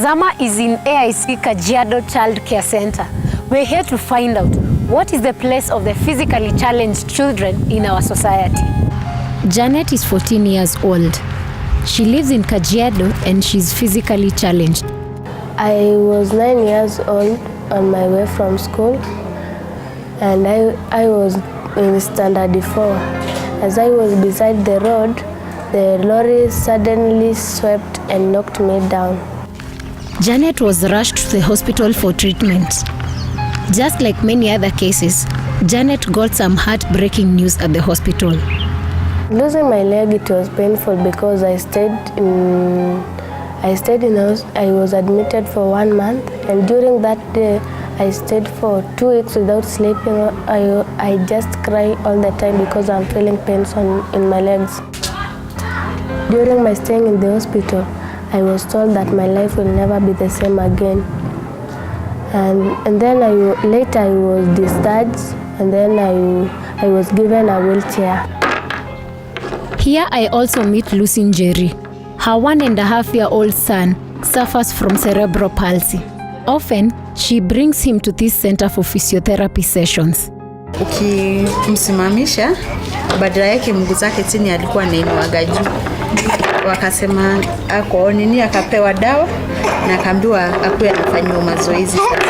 Zama is in AIC Kajiado Child Care Center. We're here to find out what is the place of the physically challenged children in our society. Janet is 14 years old. She lives in Kajiado and she's physically challenged. I was 9 years old on my way from school, and I was in standard 4. As I was beside the road, the lorry suddenly swept and knocked me down. Janet was rushed to the hospital for treatment. Just like many other cases, Janet got some heartbreaking news at the hospital. Losing my leg, it was painful because I was admitted for 1 month, and during that day I stayed for 2 weeks without sleeping. I just cry all the time because I'm feeling pains in my legs. During my staying in the hospital, I was told that my life will never be the same again. And then later I was discharged, and then I was given a wheelchair. Here I also meet Lucy Njeri. Her 1.5-year-old son suffers from cerebral palsy. Often, she brings him to this center for physiotherapy sessions. Ukimsimamisha, badala yake mguu zake chini alikuwa anainuaga juu. Wakasema ako nini, akapewa dawa na akaambiwa akuwe anafanywa mazoezi sasa.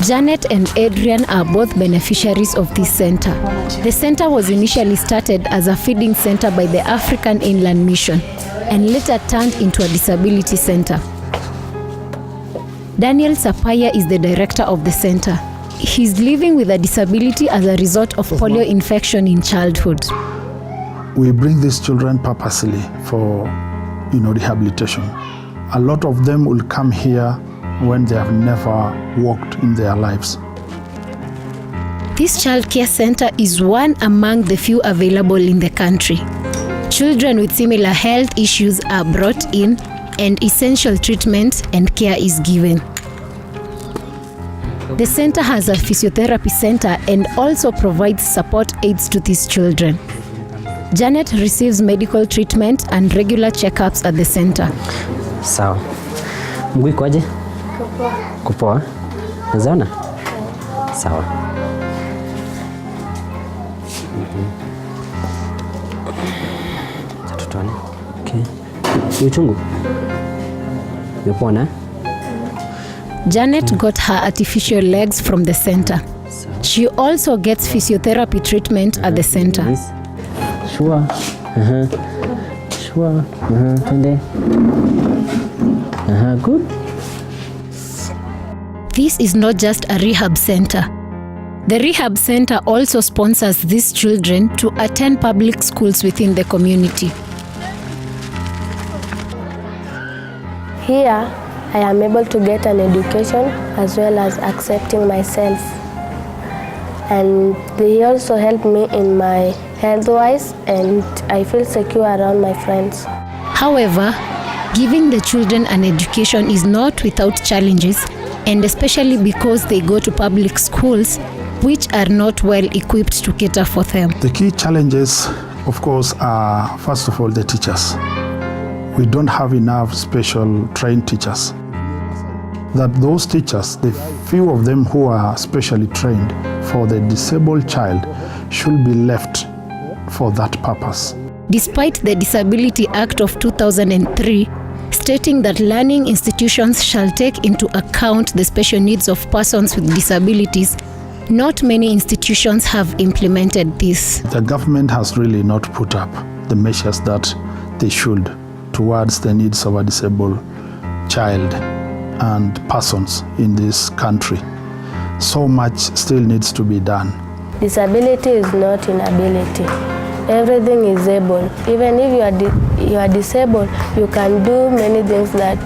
Janet and Adrian are both beneficiaries of this center. The center was initially started as a feeding center by the African Inland Mission and later turned into a disability center. Daniel Sapaya is the director of the center. He's living with a disability as a result of polio infection in childhood. We bring these children purposely for, rehabilitation. A lot of them will come here when they have never walked in their lives. This child care center is one among the few available in the country. Children with similar health issues are brought in, and essential treatment and care is given. The center has a physiotherapy center and also provides support aids to these children. Janet receives medical treatment and regular checkups at the center. Sawa. Mguu iko aje? Kupoa. Unaona? Sawa. Tutone. Okay. Uchungu. Umepona? Janet got her artificial legs from the center. She also gets physiotherapy treatment at the center. Sure. Sure. Good. This is not just a rehab center. The rehab center also sponsors these children to attend public schools within the community. Here, I am able to get an education as well as accepting myself. And they also help me in my health-wise, and I feel secure around my friends. However, giving the children an education is not without challenges, and especially because they go to public schools, which are not well equipped to cater for them. The key challenges, of course, are first of all the teachers. We don't have enough special trained teachers. That those teachers, the few of them who are specially trained for the disabled child, should be left for that purpose. Despite the Disability Act of 2003, stating that learning institutions shall take into account the special needs of persons with disabilities, not many institutions have implemented this. The government has really not put up the measures that they should towards the needs of a disabled child and persons in this country. So much still needs to be done. Disability is not inability. Everything is able. Even if you are disabled, you can do many things that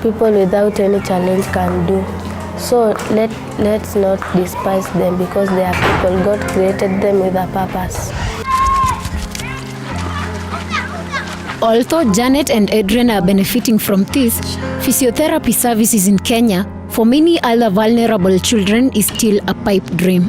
people without any challenge can do. So let's not despise them because they are people. God created them with a purpose. Although Janet and Adrian are benefiting from this, physiotherapy services in Kenya for many other vulnerable children is still a pipe dream.